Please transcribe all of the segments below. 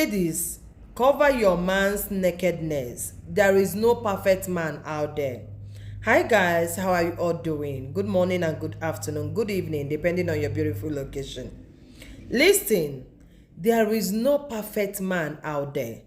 Ladies, cover your man's nakedness. There is no perfect man out there. Hi guys, how are you all doing? Good morning and good afternoon, good evening, depending on your beautiful location. Listen, there is no perfect man out there.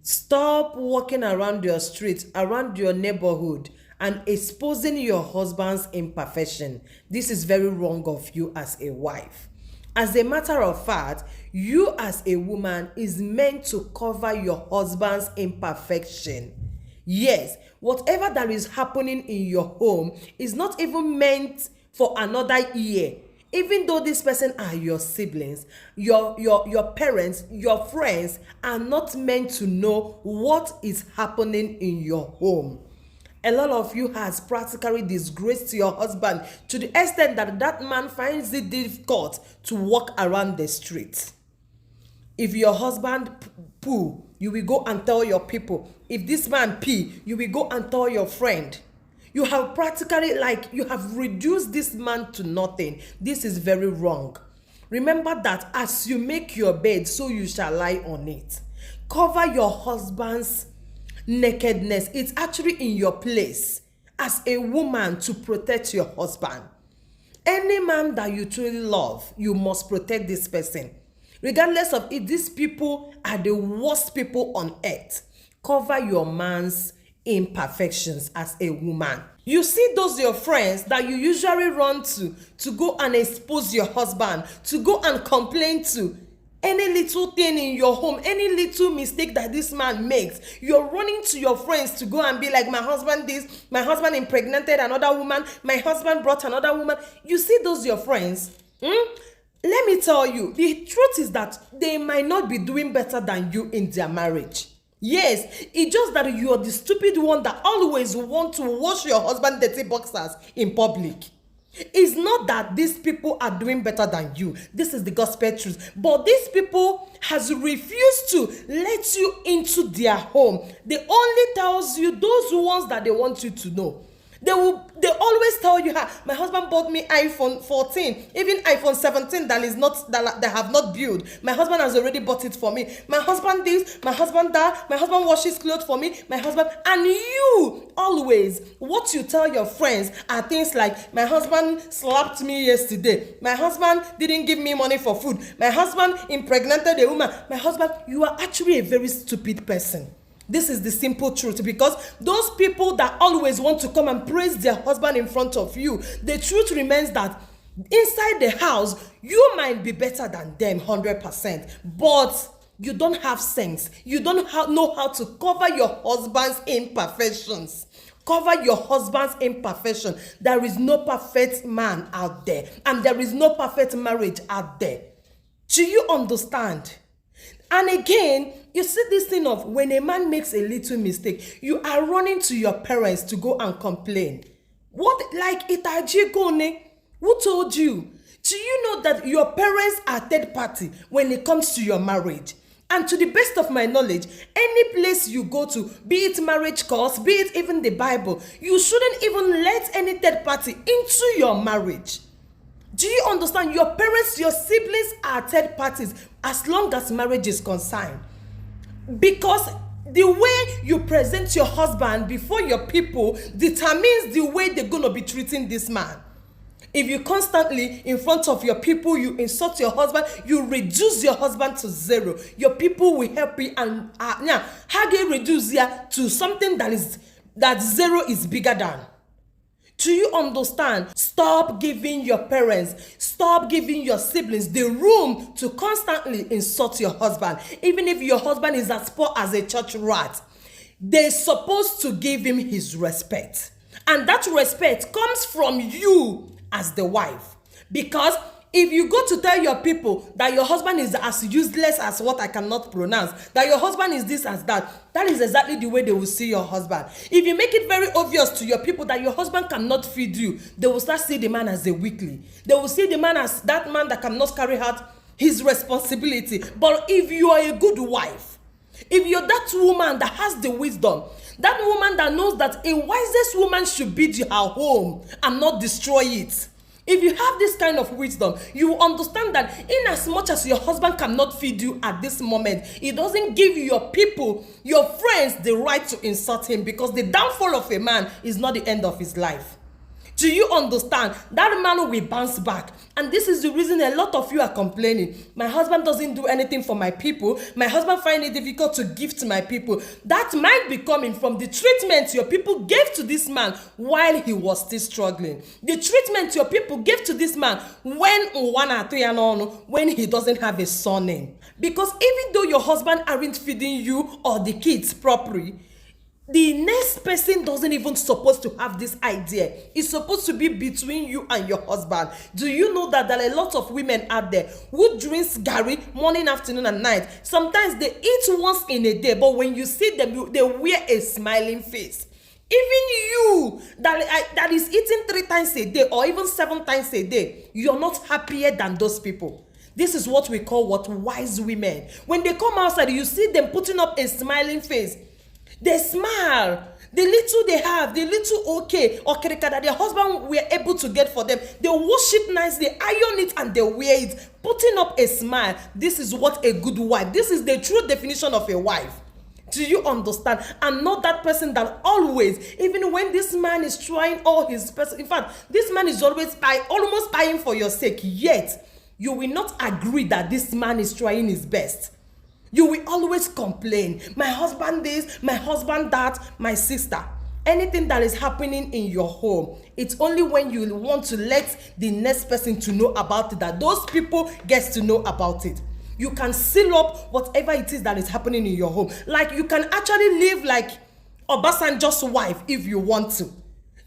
Stop walking around your street, around your neighborhood, and exposing your husband's imperfection. This is very wrong of you as a wife. As a matter of fact, you as a woman is meant to cover your husband's imperfection. Yes, whatever that is happening in your home is not even meant for another ear. Even though this person are your siblings, your parents, your friends are not meant to know what is happening in your home. A lot of you has practically disgraced your husband to the extent that that man finds it difficult to walk around the street. If your husband poo, you will go and tell your people. If this man pee, you will go and tell your friend. You have practically, you have reduced this man to nothing. This is very wrong. Remember that as you make your bed, so you shall lie on it. Cover your husband's nakedness. It's actually in your place as a woman to protect your husband. Any man that you truly love, you must protect this person. Regardless of if these people are the worst people on earth, cover your man's imperfections as a woman. You see those your friends that you usually run to go and expose your husband, to go and complain to. Any little thing in your home, any little mistake that this man makes, you're running to your friends to go and be like, my husband this, my husband impregnated another woman, my husband brought another woman. You see those your friends? Let me tell you, the truth is that they might not be doing better than you in their marriage. Yes, it's just that you're the stupid one that always want to wash your husband dirty boxers in public. It's not that these people are doing better than you. This is the gospel truth. But these people has refused to let you into their home. They only tells you those ones that they want you to know. They always tell you, my husband bought me iPhone 14, even iPhone 17 that have not built. My husband has already bought it for me. My husband this, my husband that, my husband washes clothes for me, my husband, and you always, what you tell your friends are things like, my husband slapped me yesterday, my husband didn't give me money for food, my husband impregnated a woman, my husband. You are actually a very stupid person. This is the simple truth, because those people that always want to come and praise their husband in front of you, the truth remains that inside the house, you might be better than them 100%, but you don't have sense. You don't know how to cover your husband's imperfections. Cover your husband's imperfection. There is no perfect man out there, and there is no perfect marriage out there. Do you understand? And again, you see this thing of when a man makes a little mistake, you are running to your parents to go and complain. What, like Itajigone? Who told you? Do you know that your parents are third party when it comes to your marriage? And to the best of my knowledge, any place you go to, be it marriage course, be it even the Bible, you shouldn't even let any third party into your marriage. Do you understand? Your parents, your siblings are third parties as long as marriage is concerned. Because the way you present your husband before your people determines the way they're going to be treating this man. If you constantly, in front of your people, you insult your husband, you reduce your husband to zero, your people will help you and how do you reduce here to something that zero is bigger than? Do you understand? Stop giving your parents, stop giving your siblings the room to constantly insult your husband. Even if your husband is as poor as a church rat, they're supposed to give him his respect. And that respect comes from you as the wife. Because if you go to tell your people that your husband is as useless as what I cannot pronounce, that your husband is this as that, that is exactly the way they will see your husband. If you make it very obvious to your people that your husband cannot feed you, they will start seeing the man as a weakling. They will see the man as that man that cannot carry out his responsibility. But if you are a good wife, if you're that woman that has the wisdom, that woman that knows that a wisest woman should build her home and not destroy it, If you have this kind of wisdom, you will understand that in as much as your husband cannot feed you at this moment, it doesn't give your people, your friends, the right to insult him, because the downfall of a man is not the end of his life. Do you understand? That man will bounce back. And this is the reason a lot of you are complaining. My husband doesn't do anything for my people. My husband finds it difficult to give to my people. That might be coming from the treatment your people gave to this man while he was still struggling. The treatment your people gave to this man when he doesn't have a surname. Because even though your husband aren't feeding you or the kids properly, the next person doesn't even supposed to have this idea. It's supposed to be between you and your husband. Do you know that there are a lot of women out there who drinks garri morning, afternoon, and night? Sometimes they eat once in a day, but when you see them, they wear a smiling face. Even you that is eating 3 times a day or even 7 times a day, you're not happier than those people. This is what we call wise women. When they come outside, you see them putting up a smiling face. They smile. The little they have, the little okay or kerika that their husband were able to get for them, they wash it nicely, iron it, and they wear it, putting up a smile. This is what a good wife. This is the true definition of a wife. Do you understand? And not that person that always, even when this man is trying all his best, in fact, this man is always almost dying for your sake, yet you will not agree that this man is trying his best. You will always complain. My husband this, my husband that, my sister. Anything that is happening in your home, it's only when you want to let the next person to know about it that those people get to know about it. You can seal up whatever it is that is happening in your home. Like you can actually live like Obasanjo's wife if you want to.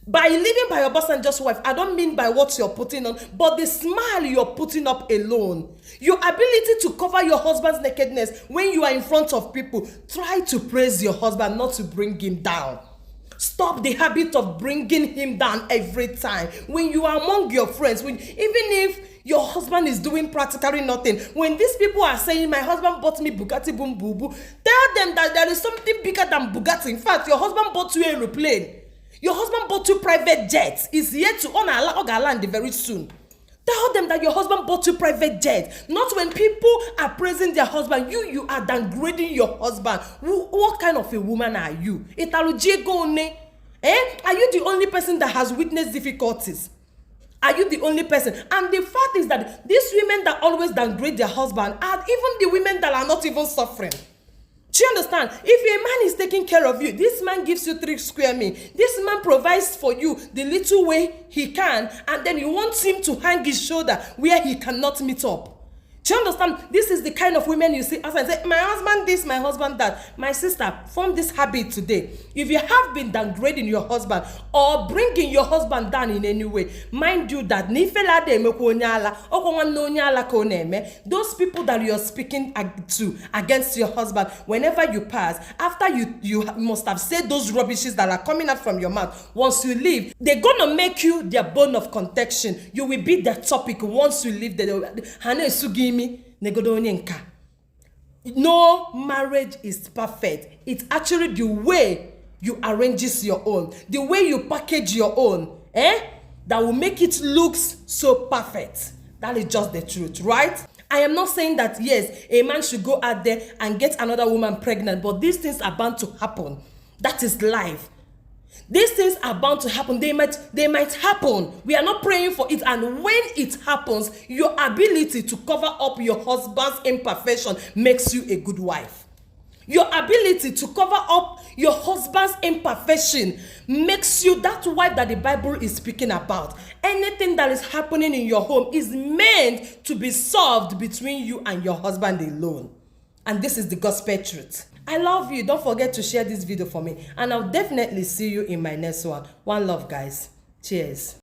By living by Obasanjo's wife, I don't mean by what you're putting on, but the smile you're putting up alone. Your ability to cover your husband's nakedness when you are in front of people. Try to praise your husband, not to bring him down. Stop the habit of bringing him down every time. When you are among your friends, even if your husband is doing practically nothing, when these people are saying, my husband bought me Bugatti boom boo boo, tell them that there is something bigger than Bugatti. In fact, your husband bought you an aeroplane. Your husband bought you private jets. Is yet to own a land very soon. Tell them that your husband bought you private jet. Not when people are praising their husband, you are downgrading your husband. What kind of a woman are you? Are you the only person that has witnessed difficulties? Are you the only person? And the fact is that these women that always downgrade their husband are even the women that are not even suffering. Do you understand? If a man is taking care of you, this man gives you 3 square meal. This man provides for you the little way he can, and then you want him to hang his shoulder where he cannot meet up. Do you understand? This is the kind of women you see outside. Say, my husband this, my husband that. My sister, form this habit today. If you have been downgrading your husband or bringing your husband down in any way, mind you that those people that you're speaking to against your husband, whenever you pass, after you must have said those rubbishes that are coming out from your mouth, once you leave, they're gonna make you their bone of contention. You will be the topic once you leave. No marriage is perfect. It's actually the way you arrange your own, the way you package your own, that will make it look so perfect. That is just the truth, right? I am not saying that yes, a man should go out there and get another woman pregnant, but these things are bound to happen. That is life. These things are bound to happen. They might happen. We are not praying for it. And when it happens, your ability to cover up your husband's imperfection makes you a good wife. Your ability to cover up your husband's imperfection makes you that wife that the Bible is speaking about. Anything that is happening in your home is meant to be solved between you and your husband alone. And this is the gospel truth. I love you. Don't forget to share this video for me. And I'll definitely see you in my next one. One love, guys. Cheers.